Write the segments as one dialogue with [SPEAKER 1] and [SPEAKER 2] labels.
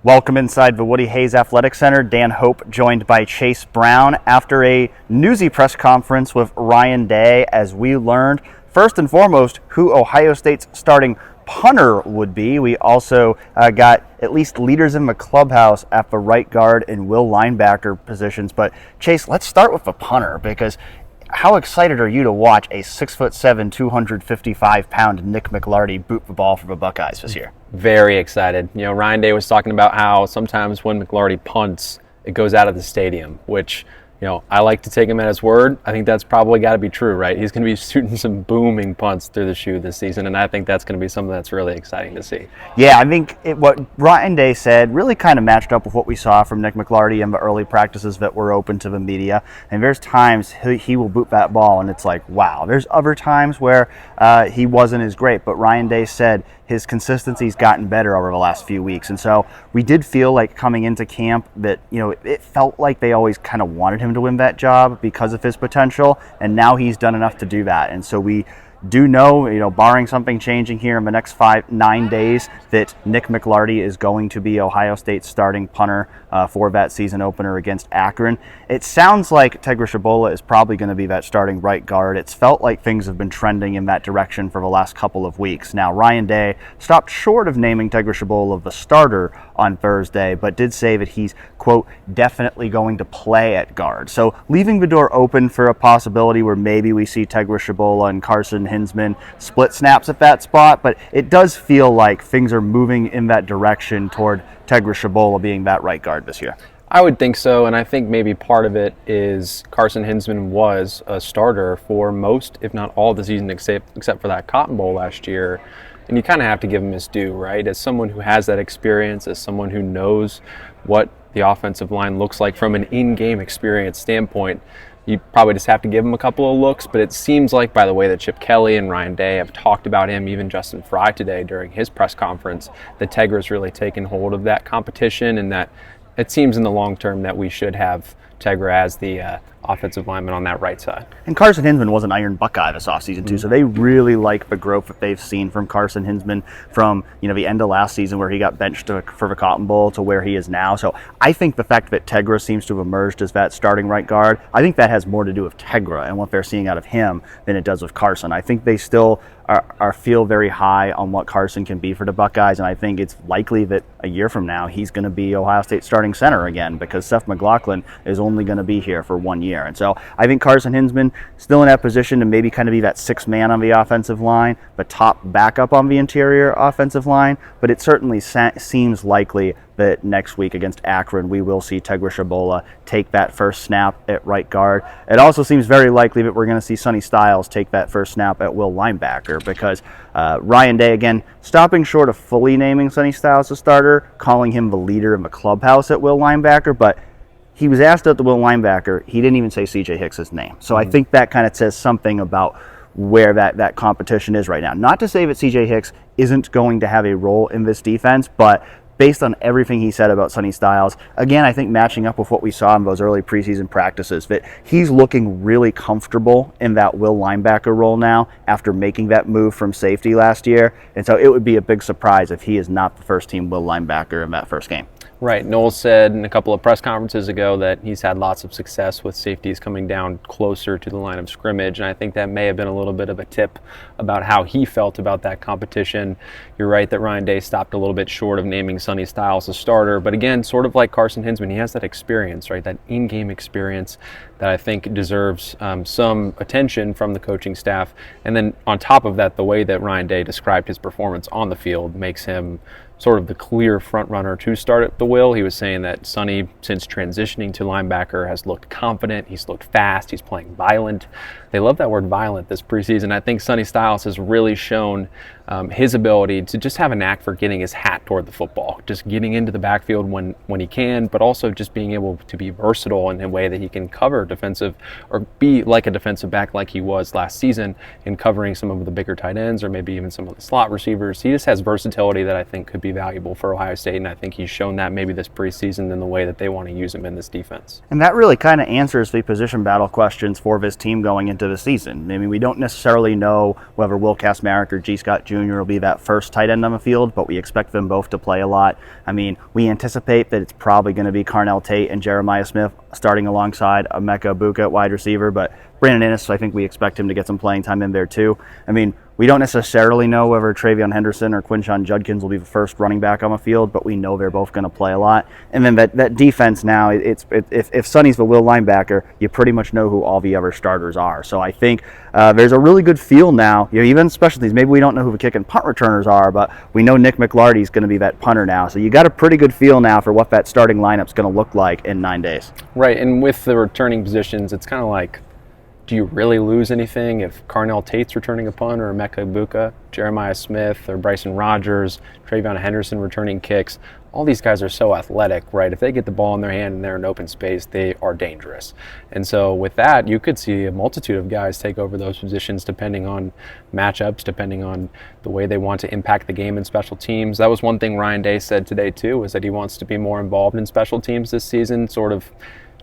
[SPEAKER 1] Welcome inside the Woody Hayes Athletic Center. Dan Hope joined by Chase Brown after a newsy press conference with Ryan Day, as we learned, first and foremost, who Ohio State's starting punter would be. We also got at least leaders in the clubhouse at the right guard and will linebacker positions. But Chase, let's start with the punter, because how excited are you to watch a 6'7", 255-pound Nick McLarty boot the ball for the Buckeyes this year?
[SPEAKER 2] Very excited. You know, Ryan Day was talking about how sometimes when McLarty punts, it goes out of the stadium, which, you know, I like to take him at his word. I think that's probably got to be true, right? He's going to be shooting some booming punts through the shoe this season, and I think that's going to be something that's really exciting to see. Yeah,
[SPEAKER 1] I think what Ryan Day said really kind of matched up with what we saw from Nick McLarty in the early practices that were open to the media. And there's times he will boot that ball, and it's like, wow. There's other times where he wasn't as great, but Ryan Day said his consistency's gotten better over the last few weeks. And so we did feel like coming into camp that, you know, it felt like they always kind of wanted him to win that job because of his potential, and now he's done enough to do that. And so we do know, you know, barring something changing here in the next 9 days, that Nick McLarty is going to be Ohio State's starting punter for that season opener against Akron. It sounds like Tegra Tshabola is probably going to be that starting right guard. It's felt like things have been trending in that direction for the last couple of weeks. Now, Ryan Day stopped short of naming Tegra Tshabola the starter on Thursday, but did say that he's, quote, definitely going to play at guard. So leaving the door open for a possibility where maybe we see Tegra Tshabola and Carson Hinsman split snaps at that spot, but it does feel like things are moving in that direction toward Tegra Tshabola being that right guard this year.
[SPEAKER 2] I would think so, and I think maybe part of it is Carson Hinsman was a starter for most, if not all, the season except for that Cotton Bowl last year. And you kind of have to give him his due, right? As someone who has that experience, as someone who knows what the offensive line looks like from an in-game experience standpoint, you probably just have to give him a couple of looks. But it seems like, by the way that Chip Kelly and Ryan Day have talked about him, even Justin Frye today during his press conference, that Tegra's really taken hold of that competition, and that it seems in the long term that we should have Tegra as the offensive lineman on that right side.
[SPEAKER 1] And Carson Hinsman was an Iron Buckeye this offseason too, so they really like the growth that they've seen from Carson Hinsman from, you know, the end of last season where he got benched for the Cotton Bowl to where he is now. So I think the fact that Tegra seems to have emerged as that starting right guard, I think that has more to do with Tegra and what they're seeing out of him than it does with Carson. I think they still feel very high on what Carson can be for the Buckeyes, and I think it's likely that a year from now he's going to be Ohio State starting center again, because Seth McLaughlin is only going to be here for 1 year. And so I think Carson Hinsman still in that position to maybe kind of be that sixth man on the offensive line, the top backup on the interior offensive line, but it certainly seems likely that next week against Akron we will see Tegra Tshabola take that first snap at right guard. It also seems very likely that we're going to see Sonny Styles take that first snap at will linebacker, because Ryan Day, again, stopping short of fully naming Sonny Styles the starter, calling him the leader in the clubhouse at will linebacker, but he was asked at the will linebacker, he didn't even say C.J. Hicks's name. So I think that kind of says something about where that competition is right now. Not to say that C.J. Hicks isn't going to have a role in this defense, but based on everything he said about Sonny Styles, again, I think matching up with what we saw in those early preseason practices, that he's looking really comfortable in that will linebacker role now after making that move from safety last year. And so it would be a big surprise if he is not the first team will linebacker in that first game.
[SPEAKER 2] Right. Noel said in a couple of press conferences ago that he's had lots of success with safeties coming down closer to the line of scrimmage, and I think that may have been a little bit of a tip about how he felt about that competition. You're right that Ryan Day stopped a little bit short of naming Sonny Styles a starter, but again, sort of like Carson Hinsman, he has that experience, right? That in-game experience that I think deserves some attention from the coaching staff. And then on top of that, the way that Ryan Day described his performance on the field makes him sort of the clear front runner to start at the will. He was saying that Sonny, since transitioning to linebacker, has looked confident, he's looked fast, he's playing violent. They love that word violent this preseason. I think Sonny Styles has really shown his ability to just have a knack for getting his hat toward the football, just getting into the backfield when he can, but also just being able to be versatile in a way that he can cover defensive, or be like a defensive back like he was last season in covering some of the bigger tight ends or maybe even some of the slot receivers. He just has versatility that I think could be valuable for Ohio State, and I think he's shown that maybe this preseason in the way that they want to use him in this defense.
[SPEAKER 1] And that really kind of answers the position battle questions for this team going into the season. I mean, we don't necessarily know whether Will Kacmarek or G. Scott Jr. will be that first tight end on the field, but we expect them both to play a lot. I mean, we anticipate that it's probably going to be Carnell Tate and Jeremiah Smith starting alongside Emeka Egbuka at wide receiver, but Brandon Inniss, I think we expect him to get some playing time in there too. I mean, we don't necessarily know whether Travion Henderson or Quinshon Judkins will be the first running back on the field, but we know they're both going to play a lot. And then that defense now, if Sonny's the will linebacker, you pretty much know who all the other starters are. So I think there's a really good feel now. Even specialties, maybe we don't know who the kick and punt returners are, but we know Nick McLarty is going to be that punter now. So you got a pretty good feel now for what that starting lineup's going to look like in 9 days.
[SPEAKER 2] Right, and with the returning positions, it's kind of like, do you really lose anything if Carnell Tate's returning a punt, or Emeka Egbuka, Jeremiah Smith, or Bryson Rogers, Travion Henderson returning kicks? All these guys are so athletic, right? If they get the ball in their hand and they're in open space, they are dangerous. And so with that, you could see a multitude of guys take over those positions depending on matchups, depending on the way they want to impact the game in special teams. That was one thing Ryan Day said today too, was that he wants to be more involved in special teams this season, sort of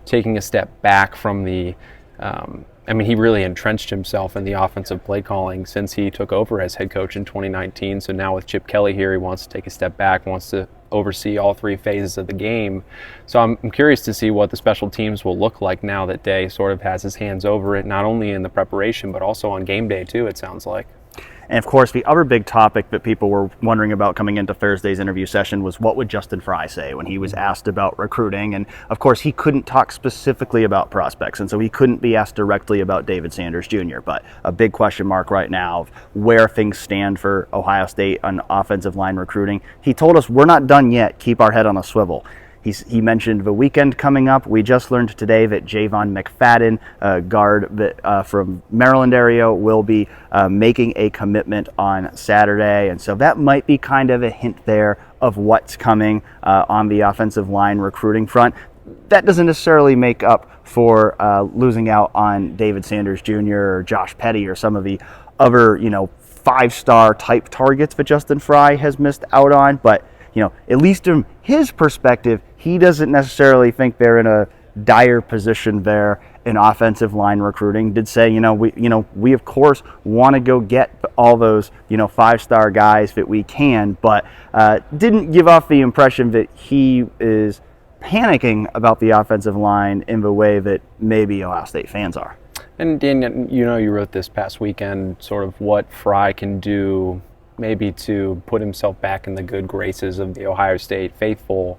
[SPEAKER 2] taking a step back from the he really entrenched himself in the offensive play calling since he took over as head coach in 2019. So now with Chip Kelly here, he wants to take a step back, wants to oversee all three phases of the game. So I'm curious to see what the special teams will look like now that Day sort of has his hands over it, not only in the preparation, but also on game day too, it sounds like.
[SPEAKER 1] And of course, the other big topic that people were wondering about coming into Thursday's interview session was, what would Justin Frye say when he was asked about recruiting? And of course, he couldn't talk specifically about prospects, and so he couldn't be asked directly about David Sanders Jr. But a big question mark right now of where things stand for Ohio State on offensive line recruiting. He told us, we're not done yet, keep our head on a swivel. He mentioned the weekend coming up. We just learned today that Javon McFadden, a guard from Maryland area, will be making a commitment on Saturday. And so that might be kind of a hint there of what's coming on the offensive line recruiting front. That doesn't necessarily make up for losing out on David Sanders Jr. or Josh Petty or some of the other, five-star type targets that Justin Frye has missed out on. But at least from his perspective, he doesn't necessarily think they're in a dire position there in offensive line recruiting. Did say, we of course want to go get all those, five-star guys that we can, but didn't give off the impression that he is panicking about the offensive line in the way that maybe Ohio State fans are.
[SPEAKER 2] And Dan, you wrote this past weekend sort of what Frye can do maybe to put himself back in the good graces of the Ohio State faithful.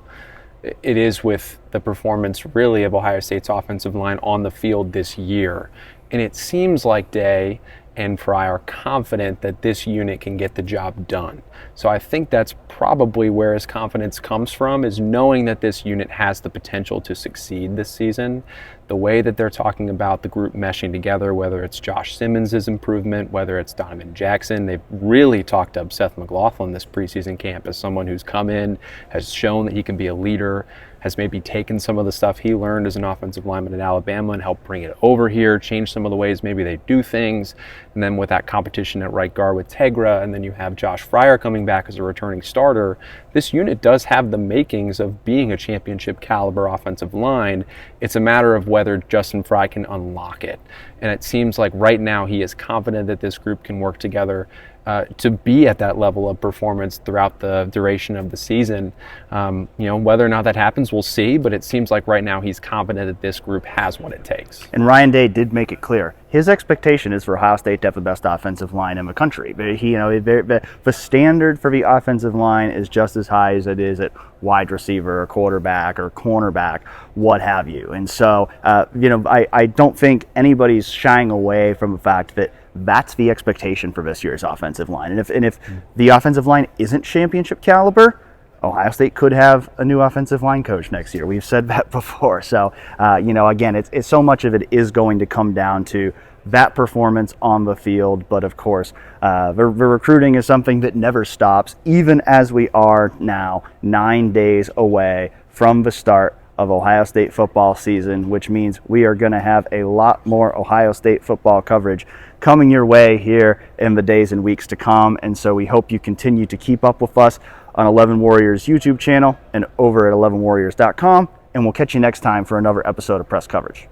[SPEAKER 2] It is with the performance really of Ohio State's offensive line on the field this year. And it seems like Day and Frye are confident that this unit can get the job done. So I think that's probably where his confidence comes from, is knowing that this unit has the potential to succeed this season. The way that they're talking about the group meshing together, whether it's Josh Simmons' improvement, whether it's Donovan Jackson, they've really talked up Seth McLaughlin this preseason camp as someone who's come in, has shown that he can be a leader, has maybe taken some of the stuff he learned as an offensive lineman at Alabama and helped bring it over here, change some of the ways maybe they do things. And then with that competition at right guard with Tegra, and then you have Josh Fryer coming back as a returning starter, this unit does have the makings of being a championship caliber offensive line. It's a matter of whether Justin Frye can unlock it. And it seems like right now he is confident that this group can work together to be at that level of performance throughout the duration of the season. Whether or not that happens, we'll see, but it seems like right now he's confident that this group has what it takes.
[SPEAKER 1] And Ryan Day did make it clear. His expectation is for Ohio State to have the best offensive line in the country. The standard for the offensive line is just as high as it is at wide receiver or quarterback or cornerback, what have you. And so, I don't think anybody's shying away from the fact that that's the expectation for this year's offensive line. And if the offensive line isn't championship caliber, Ohio State could have a new offensive line coach next year. We've said that before. So, again, it's so much of it is going to come down to that performance on the field. But of course, the recruiting is something that never stops, even as we are now 9 days away from the start of Ohio State football season, which means we are going to have a lot more Ohio State football coverage coming your way here in the days and weeks to come. And so we hope you continue to keep up with us on 11 Warriors YouTube channel and over at 11warriors.com. And we'll catch you next time for another episode of Press Coverage.